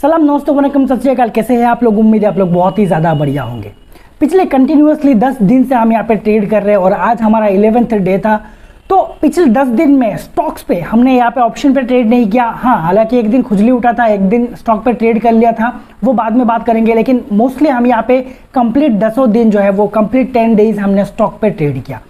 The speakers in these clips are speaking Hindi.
सलाम दोस्तों, वनकम, सत श्री अकाल। कैसे हैं आप लोग? उम्मीद है आप लोग बहुत ही ज़्यादा बढ़िया होंगे। पिछले कंटिन्यूसली 10 दिन से हम यहाँ पे ट्रेड कर रहे हैं और आज हमारा 11th डे था। तो पिछले 10 दिन में स्टॉक्स पे हमने यहाँ पे ऑप्शन पे ट्रेड नहीं किया। हाँ, हालांकि एक दिन खुजली उठा था, एक दिन स्टॉक पे ट्रेड कर लिया था, वो बाद में बात करेंगे। लेकिन मोस्टली हम यहाँ पे कंप्लीट 10 दिन जो है वो कंप्लीट 10 डेज हमने स्टॉक पे ट्रेड किया।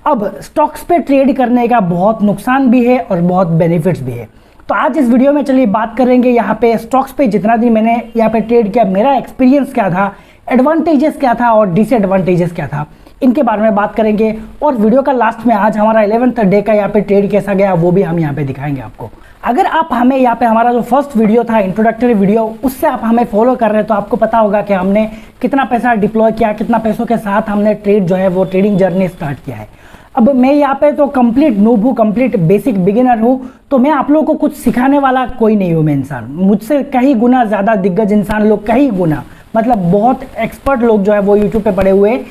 अब स्टॉक्स पे ट्रेड करने का बहुत नुकसान भी है और बहुत बेनिफिट्स भी है। तो आज इस वीडियो में चलिए बात करेंगे यहाँ पे स्टॉक्स पे जितना दिन मैंने यहाँ पे ट्रेड किया, मेरा एक्सपीरियंस क्या था, एडवांटेजेस क्या था और डिसएडवांटेजेस क्या था, इनके बारे में बात करेंगे। और वीडियो का लास्ट में आज हमारा 11th डे का यहाँ पे ट्रेड कैसा गया वो भी हम यहाँ पे दिखाएंगे आपको। अगर आप हमें यहाँ पे हमारा जो फर्स्ट वीडियो था इंट्रोडक्टरी वीडियो, उससे आप हमें फॉलो कर रहे हैं तो आपको पता होगा कि हमने कितना पैसा डिप्लॉय किया, कितना पैसों के साथ हमने ट्रेड जो है वो ट्रेडिंग जर्नी स्टार्ट किया है। अब मैं यहाँ पे तो कंप्लीट नूब हूँ, कंप्लीट बेसिक बिगिनर हूँ, तो मैं आप लोगों को कुछ सिखाने वाला कोई नहीं हूँ। मैं इंसान, मुझसे कहीं गुना ज़्यादा दिग्गज इंसान लोग, कहीं गुना मतलब बहुत एक्सपर्ट लोग जो है वो यूट्यूब पे पड़े हुए हैं।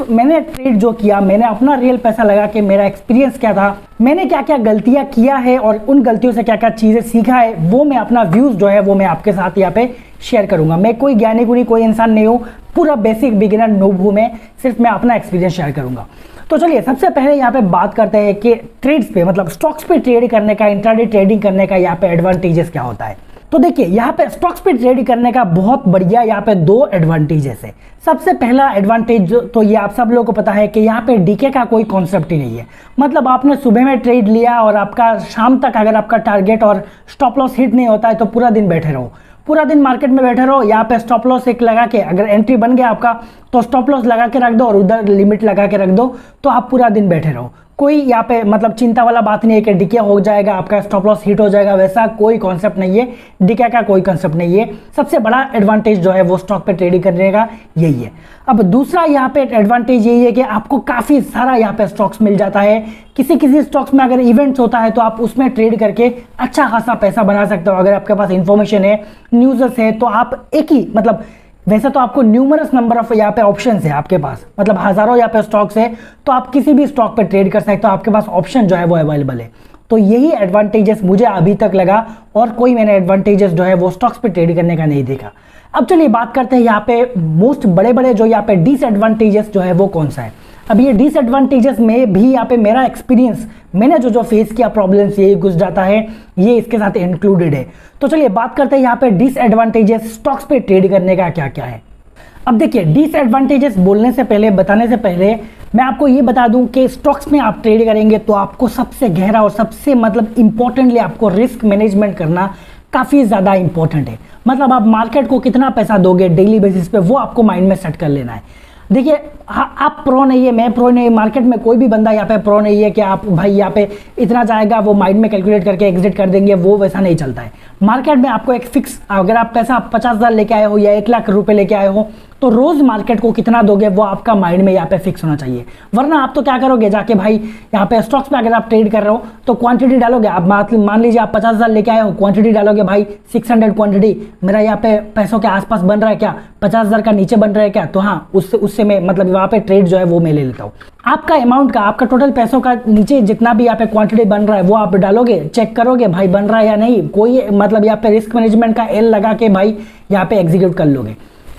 मैंने ट्रेड जो किया, मैंने अपना रियल पैसा लगा के, मेरा एक्सपीरियंस क्या था, मैंने क्या क्या गलतियाँ किया है और उन गलतियों से क्या क्या चीज़ें सीखा है, वो मैं अपना व्यूज़ जो है वो मैं आपके साथ यहाँ पे शेयर करूँगा। मैं कोई ज्ञानी गुनी कोई इंसान नहीं हूँ, पूरा बेसिक बिगिनर नूब हूँ मैं, सिर्फ मैं अपना एक्सपीरियंस शेयर करूँगा। तो चलिए सबसे पहले यहाँ पे बात करते हैं कि ट्रेड्स पे मतलब स्टॉक्स पे ट्रेड करने का, इंट्राडे ट्रेडिंग करने का यहाँ पे एडवांटेजेस क्या होता है। तो देखिए यहाँ पे स्टॉक्स पे ट्रेड करने का बहुत बढ़िया यहाँ पे दो एडवांटेजेस है। सबसे पहला एडवांटेज तो ये आप सब लोगों को पता है कि यहाँ पे डीके का कोई कॉन्सेप्ट ही नहीं है। मतलब आपने सुबह में ट्रेड लिया और आपका शाम तक अगर आपका टारगेट और स्टॉप लॉस हिट नहीं होता है तो पूरा दिन बैठे रहो, पूरा दिन मार्केट में बैठे रहो। यहाँ पे स्टॉप लॉस एक लगा के, अगर एंट्री बन गया आपका तो स्टॉप लॉस लगा के रख दो और उधर लिमिट लगा के रख दो, तो आप पूरा दिन बैठे रहो। कोई यहाँ पे मतलब चिंता वाला बात नहीं है कि डीके हो जाएगा, आपका स्टॉप लॉस हिट हो जाएगा, वैसा कोई कॉन्सेप्ट नहीं है। डीके का कोई कॉन्सेप्ट नहीं है। सबसे बड़ा एडवांटेज जो है वो स्टॉक पे ट्रेडिंग करने का यही है। अब दूसरा यहाँ पे एडवांटेज यही है कि आपको काफ़ी सारा यहाँ पे स्टॉक्स मिल जाता है। किसी स्टॉक्स में अगर इवेंट्स होता है तो आप उसमें ट्रेड करके अच्छा खासा पैसा बना सकते हो। अगर आपके पास इंफॉर्मेशन है, न्यूज़ है, तो आप एक ही मतलब वैसे तो आपको न्यूमरस नंबर ऑफ यहाँ पे ऑप्शंस है आपके पास, मतलब हज़ारों यहाँ पे स्टॉक्स है, तो आप किसी भी स्टॉक पे ट्रेड कर सकते हो। आपके पास ऑप्शन जो है वो अवेलेबल है। तो यही एडवांटेजेस मुझे अभी तक लगा और कोई मैंने एडवांटेजेस जो है वो स्टॉक्स पे ट्रेड करने का नहीं देखा। अब चलिए बात करते हैं यहाँ पे मोस्ट बड़े जो यहाँ पे डिसएडवांटेजेस जो है वो कौन सा है। अब ये डिसएडवांटेजेस में भी यहाँ पे मेरा एक्सपीरियंस, मैंने जो फेस किया प्रॉब्लम्स, यही घुस जाता है, ये इसके साथ इंक्लूडेड है। तो चलिए बात करते हैं यहाँ पे डिसएडवांटेजेस स्टॉक्स पे ट्रेड करने का क्या क्या है। अब देखिए डिसएडवांटेजेस बोलने से पहले, बताने से पहले मैं आपको ये बता दूं कि स्टॉक्स में आप ट्रेड करेंगे तो आपको सबसे गहरा और सबसे मतलब इंपॉर्टेंटली आपको रिस्क मैनेजमेंट करना काफ़ी ज़्यादा इंपॉर्टेंट है। मतलब आप मार्केट को कितना पैसा दोगे डेली बेसिस पे, वो आपको माइंड में सेट कर लेना है। देखिए आप प्रो नहीं है, मैं प्रो नहीं, मार्केट में कोई भी बंदा यहाँ पे प्रो नहीं है कि आप भाई यहाँ पे इतना जाएगा वो माइंड में कैलकुलेट करके एग्जिट कर देंगे, वो वैसा नहीं चलता है। मार्केट में आपको एक फिक्स, अगर आप पैसा 50,000 लेके आए हो या 1 लाख रुपए लेके आए हो तो रोज मार्केट को कितना दोगे वो आपका माइंड में यहाँ पे फिक्स होना चाहिए। वरना आप तो क्या करोगे, जाके भाई यहाँ पे स्टॉक्स पे अगर आप ट्रेड कर रहे हो तो क्वांटिटी डालोगे। आप मान लीजिए आप 50,000 लेके आए हो, क्वांटिटी डालोगे भाई 600 क्वांटिटी, मेरा यहाँ पे पैसों के आसपास बन रहा है क्या, 50,000 का नीचे बन रहा है क्या, तो हाँ उससे मैं मतलब वहाँ पे ट्रेड जो है वो मैं ले लेता हूँ। आपका अमाउंट का, आपका टोटल पैसों का नीचे जितना भी यहाँ पे क्वांटिटी बन रहा है वो आप डालोगे, चेक करोगे भाई बन रहा है या नहीं, कोई मतलब यहाँ पे रिस्क मैनेजमेंट का एल लगा के भाई यहाँ पे एग्जीक्यूट कर लोगे।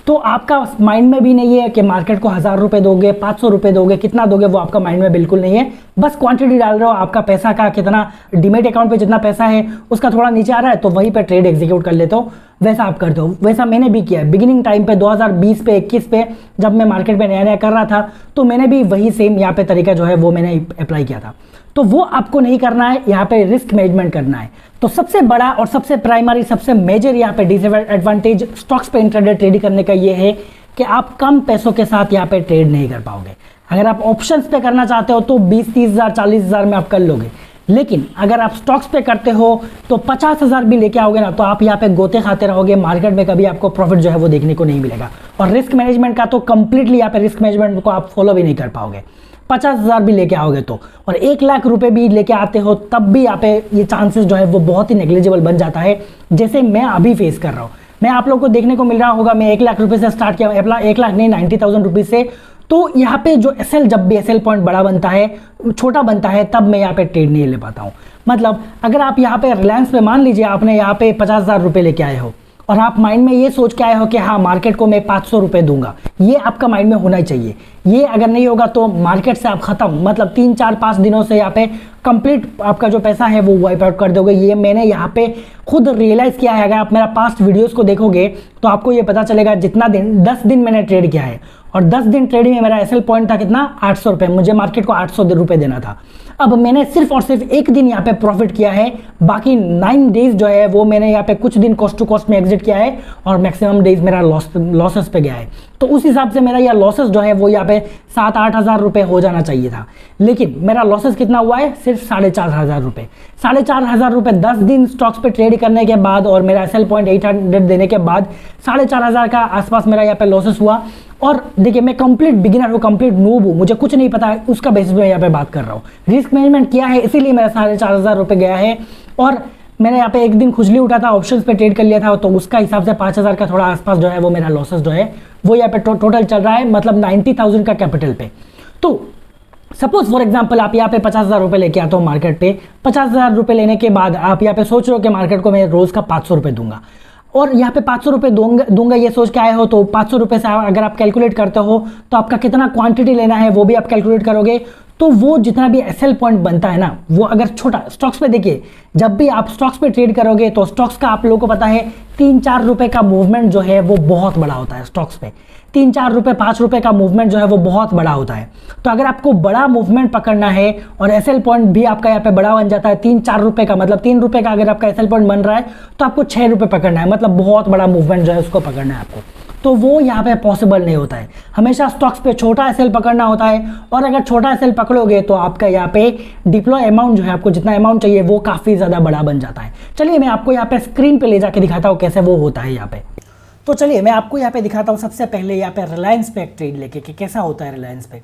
तो आपका माइंड में भी नहीं है कि मार्केट को 1000 रुपए दोगे, 500 रुपए दोगे, कितना दोगे वो आपका माइंड में बिल्कुल नहीं है। बस क्वांटिटी डाल रहे हो, आपका पैसा का कितना डीमेट अकाउंट पे जितना पैसा है उसका थोड़ा नीचे आ रहा है तो वहीं पे ट्रेड एग्जीक्यूट कर लेते हो, वैसा आप करते हो। वैसा मैंने भी किया है बिगिनिंग टाइम पे 2020 पे 21 पे जब मैं मार्केट में नया कर रहा था तो मैंने भी वही सेम यहाँ पे तरीका जो है वो मैंने अप्लाई किया था। तो वो आपको नहीं करना है, यहाँ पे रिस्क मैनेजमेंट करना है। तो सबसे बड़ा और सबसे प्राइमरी, सबसे मेजर यहाँ पे डिसएडवांटेज स्टॉक्स पे इंट्राडे ट्रेड करने का ये है कि आप कम पैसों के साथ यहाँ पे ट्रेड नहीं कर पाओगे। अगर आप ऑप्शंस पे करना चाहते हो तो 20-30,000 40,000 में आप कर लोगे, लेकिन अगर आप स्टॉक्स पे करते हो तो 50,000 भी लेके आओगे ना तो आप यहाँ पे गोते खाते रहोगे, मार्केट में कभी आपको प्रॉफिट जो है वो देखने को नहीं मिलेगा। और रिस्क मैनेजमेंट का तो कंप्लीटली यहाँ पे रिस्क मैनेजमेंट को आप फॉलो भी नहीं कर पाओगे। 50,000 भी लेके आओगे तो, और 1 लाख रुपए भी लेके आते हो तब भी यहाँ पे ये चांसेस जो है वो बहुत ही नेग्लिजिबल बन जाता है, जैसे मैं अभी फेस कर रहा हूँ। मैं आप लोगों को देखने को मिल रहा होगा, मैं 1 लाख रुपए से स्टार्ट किया, 1 लाख नहीं 90,000 रुपीज से। तो यहाँ पे जो एसएल, जब भी एसएल पॉइंट बड़ा बनता है, छोटा बनता है, तब मैं यहाँ पे ट्रेड नहीं ले पाता हूँ। मतलब अगर आप यहाँ पे रिलायंस पे मान लीजिए आपने यहाँ पे 50,000 रुपए लेके आए हो और आप माइंड में ये सोच के आए हो कि हाँ मार्केट को मैं 500 रुपये दूंगा, ये आपका माइंड में होना ही चाहिए। ये अगर नहीं होगा तो मार्केट से आप खत्म, मतलब 3-4-5 दिनों से यहाँ पे कंप्लीट आपका जो पैसा है वो वाइप आउट कर दोगे। ये मैंने यहाँ पे खुद रियलाइज़ किया है। अगर आप मेरा पास्ट वीडियोस को देखोगे तो आपको ये पता चलेगा, जितना दिन 10 दिन मैंने ट्रेड किया है और 10 दिन ट्रेडिंग में मेरा एसएल पॉइंट था कितना, 800 रुपये। मुझे मार्केट को 800 रुपये देना था। अब मैंने सिर्फ और सिर्फ एक दिन यहाँ पे प्रॉफिट किया है, बाकी 9 डेज जो है वो मैंने यहाँ पे कुछ दिन कॉस्ट टू कॉस्ट में एग्जिट किया है और मैक्सिमम डेज मेरा लॉसेस पे गया है। तो उस हिसाब से मेरा यह लॉसेस जो है वो यहाँ पे 7-8 हज़ार रुपये हो जाना चाहिए था, लेकिन मेरा लॉसेस कितना हुआ है, सिर्फ 4,500 रुपये। 4,500 रुपये 10 दिन स्टॉक्स पे ट्रेड करने के बाद और मेरा एसएल पॉइंट 800 देने के बाद 4,500 का आसपास मेरा यहाँ पे लॉसेस हुआ। और देखिए मैं कंप्लीट बिगिनर हूँ, कंप्लीट नूब हूँ, मुझे कुछ नहीं पता है, उसका बेसिस में यहाँ पे बात कर रहा हूँ। रिस्क मैनेजमेंट किया है इसीलिए मेरा 4,500 रुपये गया है। और मैंने यहाँ पे एक दिन खुजली उठा था, ऑप्शंस पे ट्रेड कर लिया था, तो उसका हिसाब से 5,000 का थोड़ा आसपास जो है वो मेरा लॉसेस जो है वो यहाँ पे टोटल चल रहा है, मतलब 90,000 का कैपिटल पे। तो सपोज फॉर एग्जांपल आप यहाँ पे 50,000 रुपये लेके आते हो मार्केट पे। 50,000 रुपये लेने के बाद आप यहाँ पे सोच रहे हो कि मार्केट को मैं रोज का 500 रुपये दूंगा और यहाँ पे 500 रुपये दूंगा ये सोच के आए हो, तो 500 रुपये से अगर आप कैलकुलेट करते हो तो आपका कितना क्वांटिटी लेना है वो भी आप कैलकुलेट करोगे। तो वो जितना भी एसएल पॉइंट बनता है ना, वो अगर छोटा स्टॉक्स पे देखिए, जब भी आप स्टॉक्स पे ट्रेड करोगे तो स्टॉक्स का आप लोगों को पता है 3-4 रुपये का मूवमेंट जो है वो बहुत बड़ा होता है। स्टॉक्स पे 3-4 रुपये 5 रुपये का मूवमेंट जो है वो बहुत बड़ा होता है। तो अगर आपको बड़ा मूवमेंट पकड़ना है और एसएल पॉइंट भी आपका यहाँ पे बड़ा बन जाता है 3-4 रुपये का, मतलब 3 रुपये का अगर आपका एसएल पॉइंट बन रहा है तो आपको 6 रुपये पकड़ना है, मतलब बहुत बड़ा मूवमेंट जो है उसको पकड़ना है आपको। तो वो यहाँ पे पॉसिबल नहीं होता है। हमेशा स्टॉक्स पे छोटा एसएल पकड़ना होता है और अगर छोटा एसएल पकड़ोगे तो आपका यहाँ पे डिप्लॉय अमाउंट जो है, आपको जितना अमाउंट चाहिए वो काफ़ी ज़्यादा बड़ा बन जाता है। चलिए मैं आपको यहाँ पे स्क्रीन पे ले जाके दिखाता हूँ कैसे वो होता है यहाँ पे। तो चलिए मैं आपको यहाँ पे दिखाता हूँ। सबसे पहले यहाँ पे रिलायंस पे एक ट्रेड लेके कि कैसा होता है रिलायंस पे।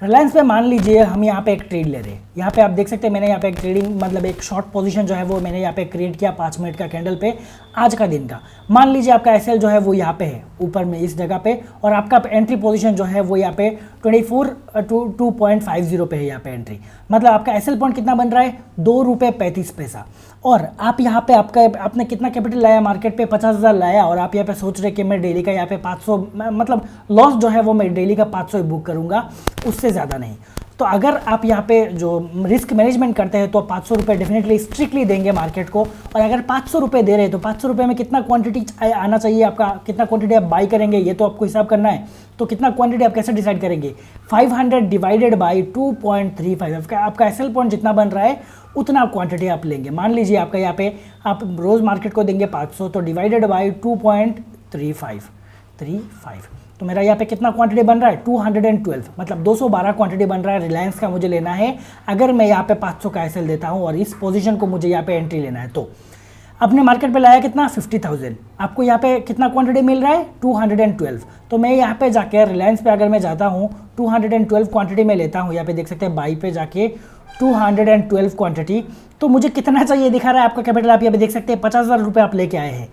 रिलायंस पे मान लीजिए हम यहाँ पे एक ट्रेड ले रहे हैं। यहाँ पे आप देख सकते हैं मैंने यहाँ पे एक ट्रेडिंग मतलब एक शॉर्ट पोजीशन जो है वो मैंने यहाँ पे क्रिएट किया 5 मिनट का कैंडल पे आज का दिन का। मान लीजिए आपका एसएल जो है वो यहाँ पे है ऊपर में इस जगह पे और आपका एंट्री पोजीशन जो है वो यहाँ पे 2.50 पे है यहाँ पे एंट्री। मतलब आपका एसएल पॉइंट कितना बन रहा है, 2 रुपये 35 पैसा। और आप यहाँ पे आपने कितना कैपिटल लाया मार्केट पे, 50,000 लाया और आप यहाँ पे सोच रहे कि मैं डेली का यहाँ पे 500 मतलब लॉस जो है वो मैं डेली का 500 ही बुक करूँगा, उससे ज़्यादा नहीं। तो अगर आप यहाँ पे जो रिस्क मैनेजमेंट करते हैं तो 500 रुपये डेफिनेटली स्ट्रिक्टली देंगे मार्केट को। और अगर 500 रुपये दे रहे हैं तो 500 रुपये में कितना क्वांटिटी आना चाहिए आपका, कितना क्वांटिटी आप बाई करेंगे ये तो आपको हिसाब करना है। तो कितना क्वांटिटी आप कैसे डिसाइड करेंगे, 500 डिवाइडेड बाई 2.35। आपका एसएल पॉइंट जितना बन रहा है उतना क्वांटिटी आप लेंगे। मान लीजिए आपका यहाँ पे आप रोज़ मार्केट को देंगे 500, तो डिवाइडेड बाई 2.35 तो मेरा यहाँ पे कितना क्वांटिटी बन रहा है, 212, मतलब 212 क्वांटिटी बन रहा है रिलायंस का मुझे लेना है। अगर मैं यहाँ पे 500 का एसएल देता हूँ और इस पोजीशन को मुझे यहाँ पे एंट्री लेना है तो अपने मार्केट पे लाया कितना, 50,000। आपको यहाँ पे कितना क्वांटिटी मिल रहा है, 212। तो मैं यहाँ पे जाके रिलायंस पे अगर मैं जाता हूँ 212 क्वांटिटी में लेता हूँ। यहाँ पे देख सकते हैं बाई पे जाके 212 क्वांटिटी। तो मुझे कितना चाहिए दिखा रहा है आपका कैपिटल, आप यहाँ पे देख सकते हैं 50,000 रुपये आप लेके आए हैं,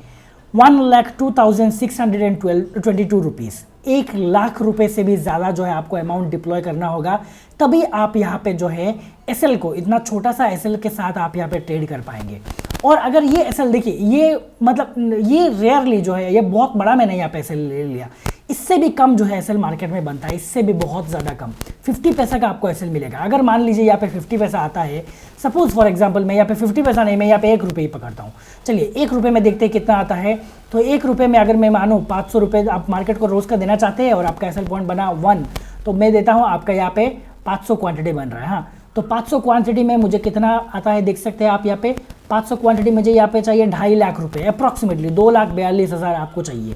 1,02,622 रुपीज़। 1 लाख रुपए से भी ज़्यादा जो है आपको अमाउंट डिप्लॉय करना होगा, तभी आप यहाँ पे जो है एसएल को, इतना छोटा सा एसएल के साथ आप यहाँ पे ट्रेड कर पाएंगे। और अगर ये एसएल देखिए, ये मतलब ये रेयरली जो है, ये बहुत बड़ा मैंने यहाँ पे एसएल ले लिया, इससे भी कम जो है एसएल मार्केट में बनता है, इससे भी बहुत ज़्यादा कम 50 पैसा का आपको एसएल मिलेगा। अगर मान लीजिए यहाँ पे 50 पैसा आता है, सपोज फॉर एग्जांपल मैं यहाँ पे 50 पैसा नहीं, मैं यहाँ पे 1 रुपये ही पकड़ता हूँ। चलिए 1 रुपये में देखते हैं कितना आता है। तो 1 रुपये में अगर मैं मानूँ 500 रुपये आप मार्केट को रोज़ का देना चाहते हैं और आपका एसएल पॉइंट बना 1, तो मैं देता हूँ आपका यहाँ पे 500 क्वान्टिटी बन रहा है। हाँ, तो 500 क्वांटिटी में मुझे कितना आता है देख सकते हैं आप यहाँ पे। 500 क्वांटिटी मुझे यहाँ पे चाहिए 2.5 लाख रुपए, अप्रॉक्सीमेटली 2,42,000 आपको चाहिए।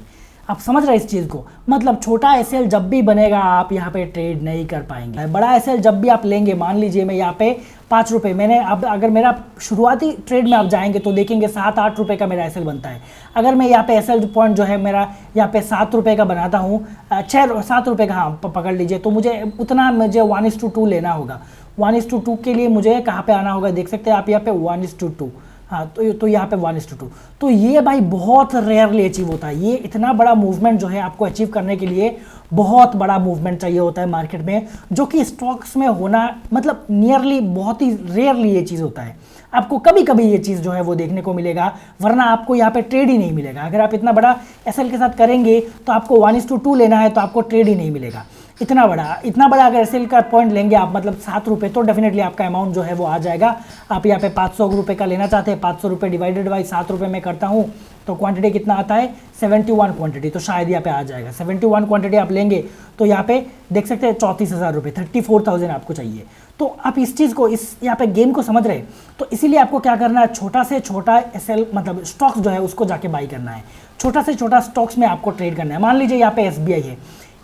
आप समझ रहे हैं इस चीज़ को, मतलब छोटा एसएल जब भी बनेगा आप यहाँ पे ट्रेड नहीं कर पाएंगे। बड़ा एसएल जब भी आप लेंगे, मान लीजिए मैं यहाँ पे 5 रुपये, मैंने अब अगर मेरा शुरुआती ट्रेड में आप जाएंगे तो देखेंगे 7-8 रुपये का मेरा एसएल बनता है। अगर मैं यहाँ पे एसएल पॉइंट जो है मेरा यहाँ पे 7 रुपये का बनाता हूँ, 7 रुपये का, हाँ पकड़ लीजिए, तो मुझे उतना मुझे 1:2 लेना होगा। 1:2 के लिए मुझे कहाँ पे आना होगा देख सकते हैं आप यहाँ पे 1:2। हाँ, तो यहाँ पे 1:2। तो ये भाई बहुत रेयरली अचीव होता है। ये इतना बड़ा मूवमेंट जो है आपको अचीव करने के लिए बहुत बड़ा मूवमेंट चाहिए होता है मार्केट में, जो कि स्टॉक्स में होना मतलब नियरली बहुत ही रेयरली ये चीज़ होता है। आपको कभी कभी ये चीज़ जो है वो देखने को मिलेगा, वरना आपको यहाँ पे ट्रेड ही नहीं मिलेगा। अगर आप इतना बड़ा एसएल के साथ करेंगे तो आपको 1:2 लेना है तो आपको ट्रेड ही नहीं मिलेगा। इतना बड़ा अगर एसएल का पॉइंट लेंगे आप, मतलब 7 रुपये, तो डेफिनेटली आपका अमाउंट जो है वो आ जाएगा। आप यहाँ पे 500 रुपये का लेना चाहते हैं, 500 रुपये डिवाइडेड बाई 7 रुपये में करता हूँ तो क्वांटिटी कितना आता है 71 क्वांटिटी, तो शायद यहाँ पे आ जाएगा 71 क्वांटिटी आप लेंगे तो यहाँ पे देख सकते हैं 34,000 रुपये, 34,000 आपको चाहिए। तो आप इस चीज़ को, इस यहाँ पे गेम को समझ रहे, तो इसीलिए आपको क्या करना है, छोटा से छोटा एसएल मतलब स्टॉक्स जो है उसको जाके बाई करना है, छोटा से छोटा स्टॉक्स में आपको ट्रेड करना है। मान लीजिए यहाँ पे एसबीआई है,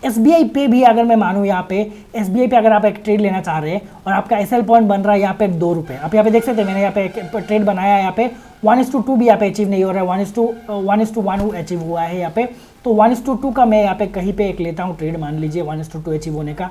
एसबीआई पे भी अगर मैं मानूँ, यहाँ पे एसबीआई पे अगर आप एक ट्रेड लेना चाह रहे हैं और आपका एसएल पॉइंट बन रहा है यहाँ पे 2 रुपये, आप यहाँ पे देख सकते हैं मैंने यहाँ पे एक ट्रेड बनाया है, यहाँ पे 1:2 भी यहाँ पे अचीव नहीं हो रहा है, 1:1 अचीव हुआ है यहाँ पे, तो 1:2 का मैं यहाँ पे कहीं पे एक लेता हूँ ट्रेड, मान लीजिए 1:2 अचीव होने का,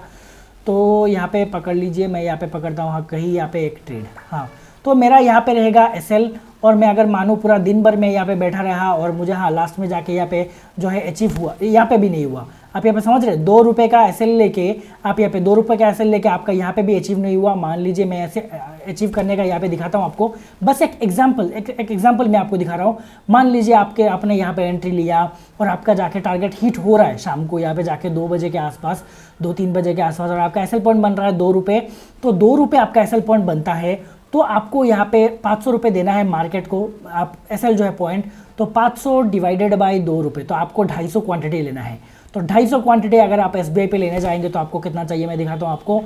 तो यहाँ पे पकड़ लीजिए, मैं यहाँ पे पकड़ता हूँ, हाँ कहीं यहाँ पे एक ट्रेड, हाँ तो मेरा यहाँ पे रहेगा एसएल, और मैं अगर मानूँ पूरा दिन भर मैं यहाँ पे बैठा रहा और मुझे हाँ लास्ट में जाके यहाँ पे जो है अचीव हुआ, यहाँ पे भी नहीं हुआ, आप यहाँ पे समझ रहे, 2 रुपये का एसएल लेके आप यहाँ पे 2 रुपये का एसएल लेके आपका यहाँ पे भी अचीव नहीं हुआ। मान लीजिए मैं ऐसे अचीव करने का यहाँ पे दिखाता हूँ आपको, बस एक एग्जाम्पल मैं आपको दिखा रहा हूँ। मान लीजिए आपने यहाँ पे एंट्री लिया और आपका जाके टारगेट हिट हो रहा है शाम को यहाँ पे जाके 2 बजे के आसपास, 2-3 बजे के आसपास, और आपका एसएल पॉइंट बन रहा है 2 रुपये, तो 2 रुपये आपका एसएल पॉइंट बनता है, तो आपको यहाँ पे 500 रुपये देना है मार्केट को, आप एसएल जो है पॉइंट, तो 500 डिवाइडेड बाई 2 रुपये, तो आपको 250 क्वांटिटी लेना है। तो 250 क्वांटिटी अगर आप एसबीआई पे लेने जाएंगे तो आपको कितना चाहिए, मैं दिखाता हूँ आपको,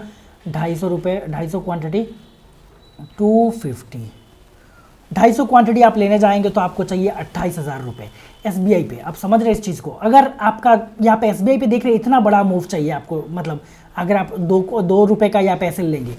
250 रुपये, 250 क्वांटिटी 250, 250 क्वांटिटी आप लेने जाएंगे तो आपको चाहिए 28,000 रुपये एसबीआई पे। आप समझ रहे हैं इस चीज़ को, अगर आपका यहाँ पे एसबीआई पे देख रहे इतना बड़ा मूव चाहिए आपको, मतलब अगर आप 2 रुपये का यहाँ पे एसएल लेंगे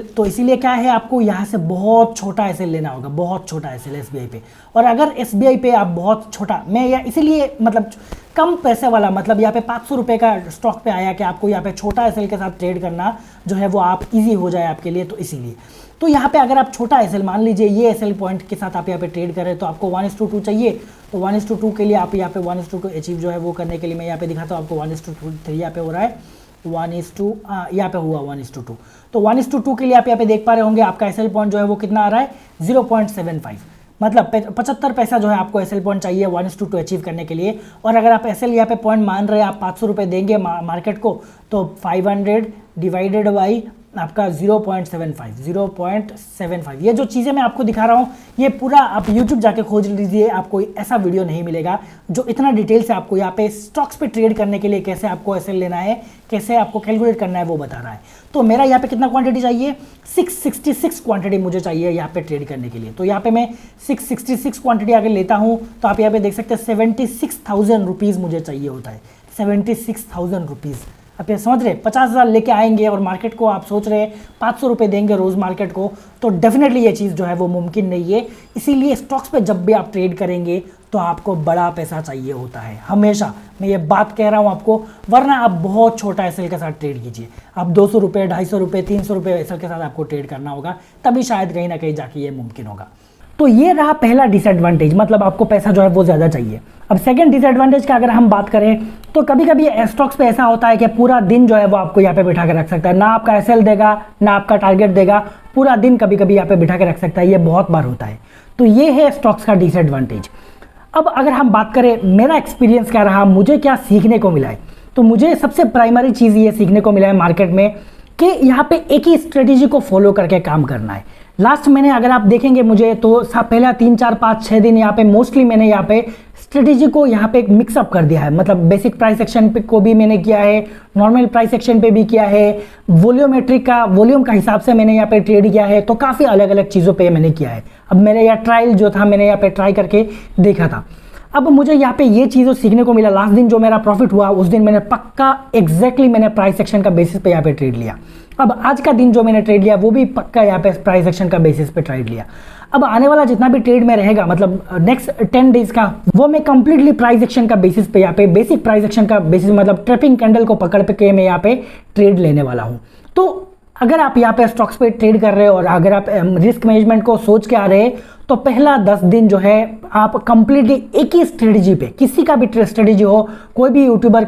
तो इसीलिए क्या है, आपको यहाँ से बहुत छोटा एसएल लेना होगा, बहुत छोटा एसएल एसबीआई पे। और अगर एसबीआई पे आप बहुत छोटा, मैं या इसीलिए मतलब कम पैसे वाला, मतलब यहाँ पे 500 रुपये का स्टॉक पे आया कि आपको यहाँ पे छोटा एसएल के साथ ट्रेड करना जो है वो आप इजी हो जाए आपके लिए, तो इसीलिए तो यहाँ पे अगर आप छोटा एसएल, मान लीजिए ये एसएल पॉइंट के साथ आप यहाँ पे ट्रेड करें तो आपको 1:2 चाहिए, तो 1:2 के लिए आप यहाँ पे 1:2 अचीव जो है वो करने के लिए मैं यहाँ पे दिखाता हूँ आपको, 1:3 यहाँ पे हो रहा है, 1:2 यहाँ पे हुआ 1:2, तो 1:2 के लिए आप यहाँ पे देख पा रहे होंगे आपका एसएल पॉइंट जो है वो कितना आ रहा है 0.75, मतलब 75 पैसा जो है आपको एसएल पॉइंट चाहिए 1:2 अचीव करने के लिए। और अगर आप एसएल यहाँ पे पॉइंट मान रहे हैं, आप 500 रुपये देंगे मार्केट को, तो 500 डिवाइडेड बाई आपका 0.75, ये जो चीज़ें मैं आपको दिखा रहा हूँ ये पूरा आप YouTube जाके खोज लीजिए, आपको ऐसा वीडियो नहीं मिलेगा जो इतना डिटेल से आपको यहाँ पे स्टॉक्स पे ट्रेड करने के लिए कैसे आपको एसएल लेना है, कैसे आपको कैलकुलेट करना है वो बता रहा है। तो मेरा यहाँ पे कितना क्वांटिटी चाहिए, 666 क्वांटिटी मुझे चाहिए यहाँ पे ट्रेड करने के लिए। तो यहाँ पे मैं 666 क्वांटिटी अगर लेता हूँ तो आप यहाँ पे देख सकते हैं 76,000 रुपीज़ मुझे चाहिए होता है, 76,000 रुपीज़। आप ये समझ रहे 50,000 लेके आएंगे और मार्केट को आप सोच रहे 500 रुपये देंगे रोज़ मार्केट को, तो डेफिनेटली ये चीज़ जो है वो मुमकिन नहीं है। इसीलिए स्टॉक्स पे जब भी आप ट्रेड करेंगे तो आपको बड़ा पैसा चाहिए होता है, हमेशा मैं ये बात कह रहा हूँ आपको, वरना आप बहुत छोटा एसएल के साथ ट्रेड कीजिए, आप 200 रुपये, 250 रुपये, 300 रुपये एसएल के साथ आपको ट्रेड करना होगा, तभी शायद कहीं ना कहीं जाके ये मुमकिन होगा। तो ये रहा पहला डिसएडवांटेज, मतलब आपको पैसा जो है वो ज़्यादा चाहिए। अब सेकंड डिसएडवांटेज का अगर हम बात करें तो कभी कभी स्टॉक्स पे ऐसा होता है कि पूरा दिन जो है वो आपको यहाँ पे बिठा के रख सकता है, ना आपका एसएल देगा ना आपका टारगेट देगा, पूरा दिन कभी कभी यहाँ पे बिठा के रख सकता है, ये बहुत बार होता है। तो ये है स्टॉक्स का डिसएडवांटेज। अब अगर हम बात करें मेरा एक्सपीरियंस क्या रहा, मुझे क्या सीखने को मिला है, तो मुझे सबसे प्राइमरी चीज़ ये सीखने को मिला है मार्केट में कि यहाँ पे एक ही स्ट्रेटेजी को फॉलो करके काम करना है। लास्ट मैंने अगर आप देखेंगे मुझे तो पहला 3, 4, 5, 6 दिन यहाँ पे मोस्टली मैंने यहाँ पे स्ट्रेटेजी को यहाँ पे एक मिक्सअप कर दिया है, मतलब बेसिक प्राइस एक्शन पे को भी मैंने किया है, नॉर्मल प्राइस एक्शन पे भी किया है, वॉल्यूम का हिसाब से मैंने यहाँ पे ट्रेड किया है, तो काफ़ी अलग अलग चीज़ों पे मैंने किया है। अब मेरे यहाँ ट्रायल जो था मैंने यहाँ पे ट्राई करके देखा था। अब मुझे यहाँ पे ये चीज़ों सीखने को मिला, लास्ट दिन जो मेरा प्रॉफिट हुआ उस दिन मैंने पक्का एग्जैक्टली मैंने प्राइस एक्शन का बेसिस पे यहाँ पे ट्रेड लिया। अब आज का दिन जो मैंने ट्रेड लिया वो भी पक्का यहाँ पे प्राइस एक्शन का बेसिस पे ट्रेड लिया। अब आने वाला जितना भी ट्रेड में रहेगा, मतलब नेक्स्ट 10 डेज का, वो मैं कंप्लीटली प्राइस एक्शन का बेसिस पे यहाँ पे बेसिक प्राइस एक्शन का बेसिस, मतलब ट्रैपिंग कैंडल को पकड़ के मैं यहाँ पे ट्रेड लेने वाला हूँ। तो अगर आप यहाँ पे स्टॉक्स पे ट्रेड कर रहे हो और अगर आप रिस्क मैनेजमेंट को सोच के आ रहे हैं तो पहला 10 दिन जो है आप कंप्लीटली एक ही स्ट्रेटजी पे, किसी का भी स्ट्रेटजी हो, कोई भी यूट्यूबर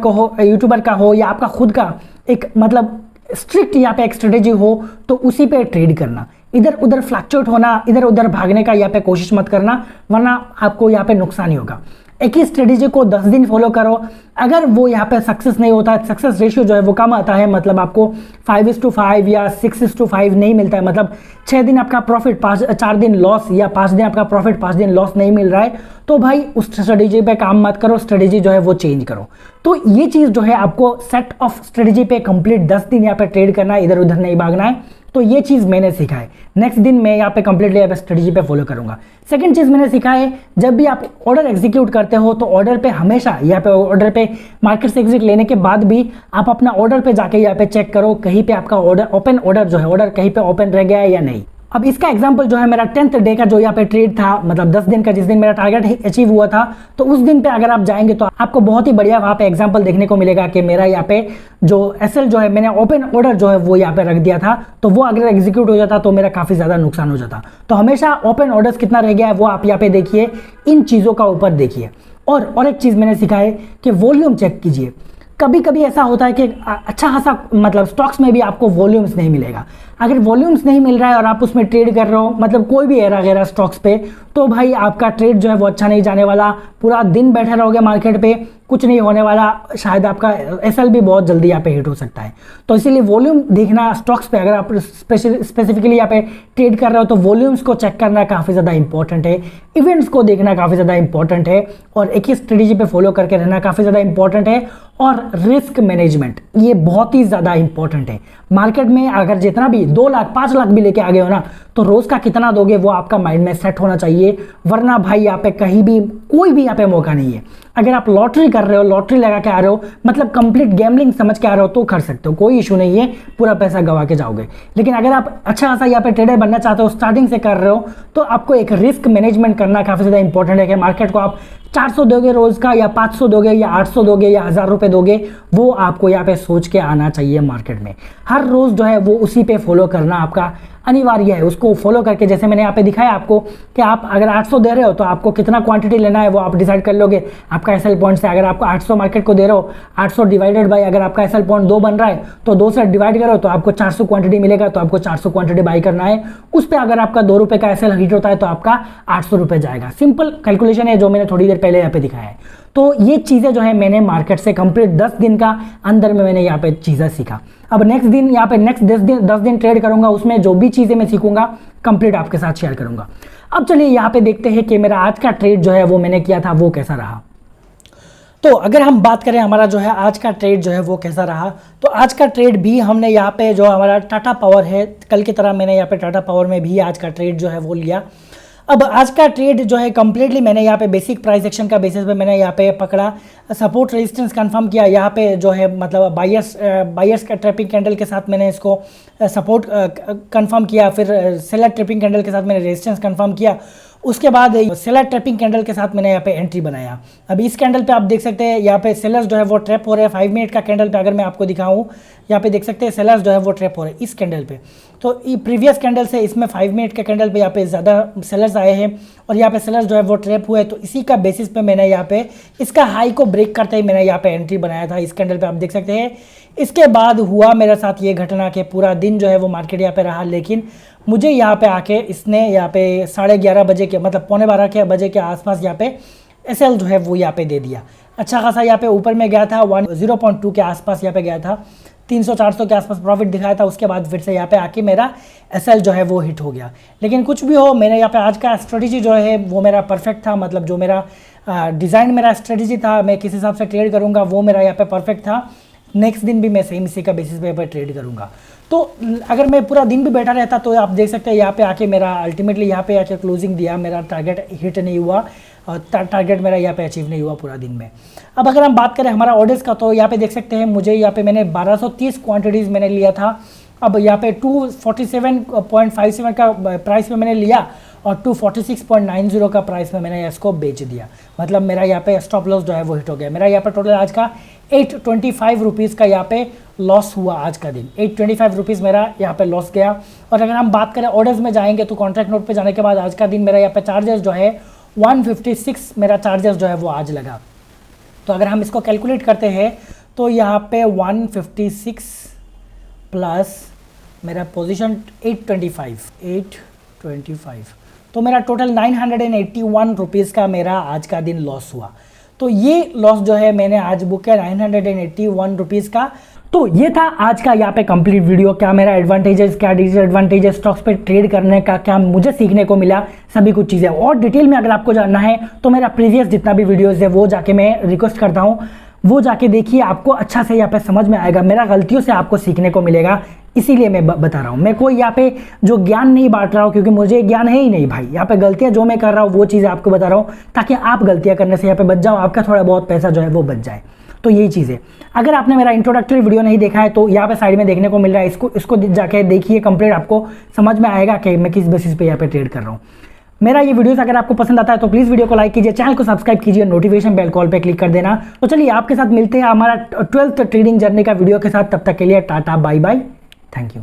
का हो या आपका खुद का एक मतलब स्ट्रिक्ट यहाँ पे एक स्ट्रेटेजी हो, तो उसी पे ट्रेड करना। इधर उधर फ्लक्चुएट होना, इधर उधर भागने का यहाँ पे कोशिश मत करना, वरना आपको यहाँ पे नुकसान ही होगा। एक ही स्ट्रेटेजी को 10 दिन फॉलो करो, अगर वो यहाँ पे सक्सेस नहीं होता है, सक्सेस रेशियो जो है वो कम आता है, मतलब आपको 5:5 या 6:5 नहीं मिलता है, मतलब 6 दिन आपका प्रॉफिट 4 दिन लॉस, या 5 दिन आपका प्रॉफिट 5 दिन लॉस नहीं मिल रहा है, तो भाई उस स्ट्रेटेजी पे काम मत करो, स्ट्रेटेजी जो है वो चेंज करो। तो ये चीज़ जो है आपको सेट ऑफ स्ट्रेटेजी पे कंप्लीट 10 दिन यहाँ पे ट्रेड करना है, इधर उधर नहीं भागना है। तो ये चीज़ मैंने सीखा है, नेक्स्ट दिन मैं यहाँ पे कंप्लीटली यहाँ पे स्ट्रेटेजी पे फॉलो करूंगा। सेकंड चीज़ मैंने सीखा है, जब भी आप ऑर्डर एग्जीक्यूट करते हो तो ऑर्डर पे हमेशा यहाँ पे ऑर्डर पे मार्केट से एग्जिट लेने के बाद भी आप अपना ऑर्डर पे जाके यहाँ पे चेक करो कहीं पे आपका ऑर्डर ओपन ऑर्डर जो है ऑर्डर कहीं पे ओपन रह गया है या नहीं। अब इसका एग्जांपल जो है मेरा 10th डे का जो यहाँ पे ट्रेड था, मतलब 10 दिन का, जिस दिन मेरा टारगेट अचीव हुआ था, तो उस दिन पे अगर आप जाएंगे तो आपको बहुत ही बढ़िया वहाँ पे एग्जांपल देखने को मिलेगा कि मेरा यहाँ पे जो एसएल जो है मैंने ओपन ऑर्डर जो है वो यहाँ पे रख दिया था, तो वो अगर एग्जीक्यूट हो जाता तो मेरा काफ़ी ज़्यादा नुकसान हो जाता। तो हमेशा ओपन ऑर्डर्स कितना रह गया है वो आप यहाँ पे देखिए, इन चीज़ों का ऊपर देखिए। और एक चीज़ मैंने सीखा है कि वॉल्यूम चेक कीजिए। कभी कभी ऐसा होता है कि अच्छा खासा मतलब स्टॉक्स में भी आपको वॉल्यूम्स नहीं मिलेगा। अगर वॉल्यूम्स नहीं मिल रहा है और आप उसमें ट्रेड कर रहे हो, मतलब कोई भी एरा गैरा स्टॉक्स पे, तो भाई आपका ट्रेड जो है वो अच्छा नहीं जाने वाला, पूरा दिन बैठे रहोगे मार्केट पे, कुछ नहीं होने वाला, शायद आपका एसएल भी बहुत जल्दी यहाँ पे हिट हो सकता है। तो इसीलिए वॉल्यूम देखना स्टॉक्स पे, अगर आप स्पेसिफिकली यहाँ पे ट्रेड कर रहे हो तो वॉल्यूम्स को चेक करना काफ़ी ज़्यादा इंपॉर्टेंट है, इवेंट्स को देखना काफ़ी ज़्यादा इंपॉर्टेंट है, और एक ही स्ट्रेटेजी पे फॉलो करके रहना काफ़ी ज़्यादा इंपॉर्टेंट है। और रिस्क मैनेजमेंट ये बहुत ही ज़्यादा इंपॉर्टेंट है। मार्केट में अगर जितना भी 2 लाख 5 लाख भी लेके आ गए हो ना, तो रोज़ का कितना दोगे वो आपका माइंड में सेट होना चाहिए, वरना भाई यहाँ पे कहीं भी कोई भी यहाँ पे मौका नहीं है। अगर आप लॉटरी कर रहे हो, लॉटरी लगा के आ रहे हो, मतलब कंप्लीट गैम्बलिंग समझ के आ रहे हो, तो कर सकते हो, कोई इशू नहीं है, पूरा पैसा गवा के जाओगे। लेकिन अगर आप अच्छा खासा यहाँ पे ट्रेडर बनना चाहते हो, स्टार्टिंग से कर रहे हो, तो आपको एक रिस्क मैनेजमेंट करना काफ़ी ज़्यादा इंपॉर्टेंट है कि मार्केट को आप 400 दोगे रोज़ का, या 500 दोगे, या 800 दोगे, या 1000 रुपये दोगे, वो आपको यहाँ पे सोच के आना चाहिए मार्केट में। हर रोज़ जो है वो उसी पे फॉलो करना आपका अनिवार्य है। उसको फॉलो करके, जैसे मैंने यहाँ पे दिखाया आपको कि आप अगर 800 दे रहे हो तो आपको कितना क्वांटिटी लेना है वो आप डिसाइड कर लोगे आपका एसएल पॉइंट से। अगर आपको 800 मार्केट को दे रहे हो, 800 डिवाइडेड बाय, अगर आपका एसएल पॉइंट 2 बन रहा है तो 2 से डिवाइड करो तो आपको 400 क्वांटिटी मिलेगा, तो आपको 400 क्वांटिटी बाई करना है। उस पर अगर आपका 2 रुपये का एसएल हिट होता है तो आपका 800 रुपये जाएगा। सिंपल कैलकुलेशन है जो मैंने थोड़ी देर पहले यहाँ पे दिखाया है। तो ये चीज़ें जो है मैंने मार्केट से कंप्लीट 10 दिन का अंदर में मैंने यहाँ पे चीज़ें सीखा। अब नेक्स्ट दिन यहाँ पे नेक्स्ट 10 दिन ट्रेड करूंगा, उसमें जो भी चीज़ें मैं सीखूंगा कंप्लीट आपके साथ शेयर करूंगा। अब चलिए यहाँ पे देखते हैं कि मेरा आज का ट्रेड जो है वो मैंने किया था वो कैसा रहा। तो अगर हम बात करें हमारा जो है आज का ट्रेड जो है वो कैसा रहा, तो आज का ट्रेड भी हमने यहाँ पे जो हमारा टाटा पावर है, कल की तरह मैंने यहाँ पे टाटा पावर में भी आज का ट्रेड जो है वो लिया। अब आज का ट्रेड जो है कम्प्लीटली मैंने यहाँ पे बेसिक प्राइस एक्शन का बेसिस पे मैंने यहाँ पे पकड़ा, सपोर्ट रेजिस्टेंस कंफर्म किया, यहाँ पे जो है मतलब बायर्स का ट्रैपिंग कैंडल के साथ मैंने इसको सपोर्ट कंफर्म किया, फिर सेलर ट्रैपिंग कैंडल के साथ मैंने रेजिस्टेंस कंफर्म किया, उसके बाद सेलर ट्रैपिंग कैंडल के साथ मैंने यहाँ पे एंट्री बनाया। अब इस कैंडल पे आप देख सकते हैं यहाँ पे सेलर्स जो है वो ट्रैप हो रहे हैं। 5 मिनट का कैंडल पे अगर मैं आपको दिखाऊं, यहाँ पे देख सकते हैं सेलर्स जो है वो ट्रैप हो रहे हैं इस कैंडल पे। तो ये प्रीवियस कैंडल से इसमें 5 मिनट के कैंडल पे यहाँ पे ज़्यादा सेलर्स आए हैं और यहाँ पे सेलर्स जो है वो ट्रैप हुए, तो इसी का बेसिस पे मैंने यहाँ पे इसका हाई को ब्रेक करते ही मैंने यहाँ पे एंट्री बनाया था इस कैंडल पे, आप देख सकते हैं। इसके बाद हुआ मेरे साथ ये घटना के पूरा दिन जो है वो मार्केट यहाँ पे रहा, लेकिन मुझे यहाँ पे आके इसने यहाँ पे 11:30 बजे के मतलब 11:15 बजे के आसपास यहाँ पे एसएल जो है वो यहाँ पे दे दिया। अच्छा खासा यहाँ पे ऊपर में गया था, 0.2 के आसपास यहाँ पे गया था, 300-400 के आसपास प्रॉफिट दिखाया था। उसके बाद फिर से यहाँ पे आके मेरा एसएल जो है वो हिट हो गया। लेकिन कुछ भी हो, मैंने यहाँ पे आज का स्ट्रेटेजी जो है वो मेरा परफेक्ट था, मतलब जो मेरा डिज़ाइन मेरा स्ट्रेटेजी था, मैं किस हिसाब से ट्रेड करूँगा वो मेरा यहाँ पे परफेक्ट था। नेक्स्ट दिन भी मैं सेम इसी का बेसिस पे ट्रेड करूँगा। तो अगर मैं पूरा दिन भी बैठा रहता तो आप देख सकते हैं यहाँ पे आके मेरा अल्टीमेटली यहाँ पे आके क्लोजिंग दिया, मेरा टारगेट हिट नहीं हुआ और टारगेट मेरा यहाँ पे अचीव नहीं हुआ पूरा दिन में। अब अगर हम बात करें हमारा ऑर्डर्स का, तो यहाँ पे देख सकते हैं मुझे यहाँ पे मैंने 1230 क्वांटिटीज़ मैंने लिया था। अब यहाँ पे 247.57 का प्राइस में मैंने लिया और 246.90 का प्राइस में मैंने इसको बेच दिया, मतलब मेरा यहाँ पे स्टॉप लॉस जो है वो हिट हो गया। मेरा यहाँ पे टोटल आज का 825 रुपीज़ का यहाँ पे लॉस हुआ आज का दिन, 825 रुपीज़ मेरा यहाँ पे लॉस गया। और अगर हम बात करें ऑर्डर्स में जाएंगे तो कॉन्ट्रैक्ट नोट पे जाने के बाद आज का दिन मेरा यहाँ पे चार्जेस जो है 156 मेरा चार्जेस जो है वो आज लगा। तो अगर हम इसको कैलकुलेट करते हैं तो यहाँ पे 156 प्लस मेरा पोजीशन 825, तो मेरा टोटल 981 रुपीज़ का मेरा आज का दिन लॉस हुआ। तो ये लॉस जो है मैंने आज बुक किया 981 रुपीज़ का। तो ये था आज का यहाँ पे कंप्लीट वीडियो। क्या मेरा एडवांटेजेस, क्या डिसएडवांटेजेस स्टॉक्स पे ट्रेड करने का, क्या मुझे सीखने को मिला, सभी कुछ चीज़ें। और डिटेल में अगर आपको जानना है तो मेरा प्रीवियस जितना भी वीडियोस है वो जाके मैं रिक्वेस्ट करता हूँ, वो जाके देखिए, आपको अच्छा से यहाँ पे समझ में आएगा। मेरा गलतियों से आपको सीखने को मिलेगा, इसीलिए मैं बता रहा हूँ। मैं कोई यहाँ पे जो ज्ञान नहीं बांट रहा हूँ, क्योंकि मुझे ज्ञान है ही नहीं भाई। यहाँ पे गलतियाँ जो मैं कर रहा हूँ वो चीज़ें आपको बता रहा हूँ ताकि आप गलतियाँ करने से यहाँ पे बच जाओ, आपका थोड़ा बहुत पैसा जो है वो बच जाए। तो यही चीज़ है। अगर आपने मेरा इंट्रोडक्टरी वीडियो नहीं देखा है तो यहाँ पे साइड में देखने को मिल रहा है, इसको जाके देखिए, कंप्लीट आपको समझ में आएगा कि मैं किस बेसिस पे यहाँ पे ट्रेड कर रहा हूँ। मेरा ये वीडियोस अगर आपको पसंद आता है तो प्लीज़ वीडियो को लाइक कीजिए, चैनल को सब्सक्राइब कीजिए, नोटिफिकेशन बेल कॉल पे क्लिक कर देना। तो चलिए आपके साथ मिलते हैं हमारा 12th ट्रेडिंग जर्नी का वीडियो के साथ। तब तक के लिए tata bye bye, thank you.